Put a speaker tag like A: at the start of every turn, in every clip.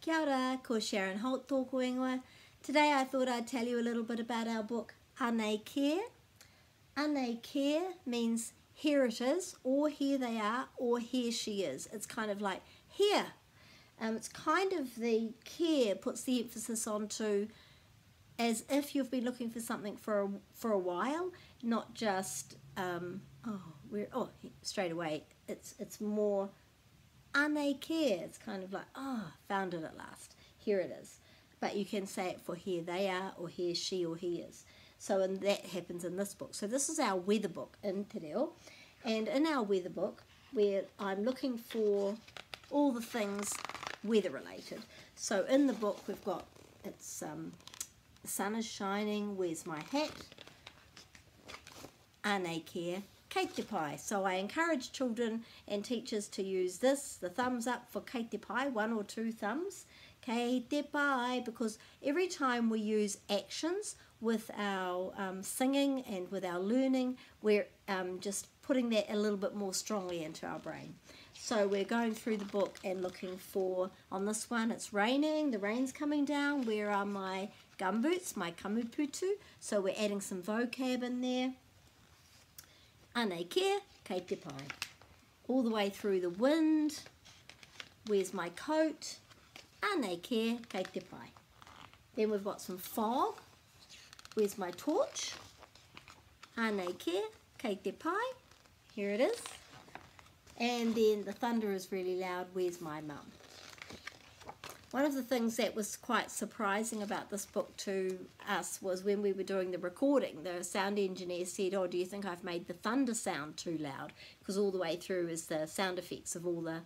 A: Kia ora, ko Sharon Holt tōku ingoa. Today I thought I'd tell you a little bit about our book, Anei. Anei means here it is, or here they are, or here she is. It's kind of like here. It's kind of the care puts the emphasis onto as if you've been looking for something for a while, not just straight away. It's more Anei. It's kind of like, found it at last. Here it is. But you can say it for here they are, or here she, or he is. So and that happens in this book. So this is our weather book in Te Reo. And in our weather book, where I'm looking for all the things weather related. So in the book we've got, it's the sun is shining, where's my hat? Anei kia, kei te pai. So I encourage children and teachers to use this, the thumbs up for kei te pai, 1 or 2 thumbs, kei te pai, because every time we use actions with our singing and with our learning, we're just putting that a little bit more strongly into our brain. So we're going through the book and looking for, on this one it's raining, the rain's coming down, where are my gumboots, my kamuputu? So we're adding some vocab in there. Anei kia, kei te pai. All the way through the wind, where's my coat? Anei kia, kei te pai. Then we've got some fog, where's my torch? Anei kia, kei te pai. Here it is. And then the thunder is really loud, where's my mum? One of the things that was quite surprising about this book to us was when we were doing the recording, the sound engineer said, do you think I've made the thunder sound too loud? Because all the way through is the sound effects of all the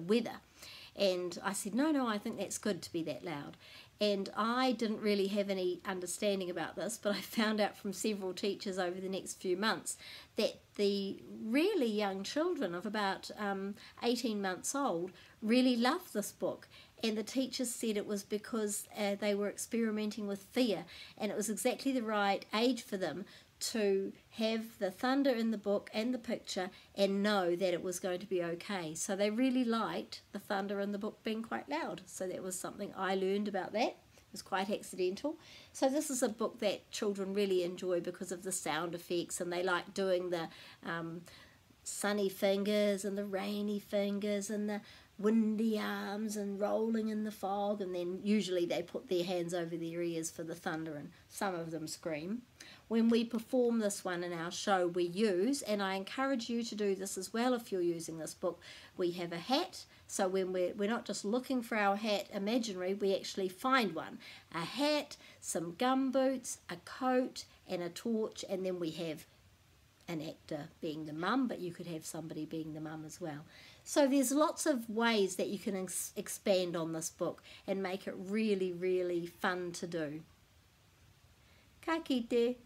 A: weather. And I said, no, I think that's good to be that loud. And I didn't really have any understanding about this, but I found out from several teachers over the next few months that the really young children of about 18 months old really loved this book. And the teachers said it was because they were experimenting with fear, and it was exactly the right age for them to have the thunder in the book and the picture and know that it was going to be okay. So they really liked the thunder in the book being quite loud. So that was something I learned about that. It was quite accidental. So this is a book that children really enjoy because of the sound effects, and they like doing the sunny fingers and the rainy fingers and the windy arms and rolling in the fog, and then usually they put their hands over their ears for the thunder, and some of them scream. When we perform this one in our show, we use, and I encourage you to do this as well if you're using this book, we have a hat. So when we're not just looking for our hat imaginary, we actually find one. A hat, some gumboots, a coat and a torch, and then we have an actor being the mum, but you could have somebody being the mum as well. So there's lots of ways that you can expand on this book and make it really, really fun to do. Ka kite.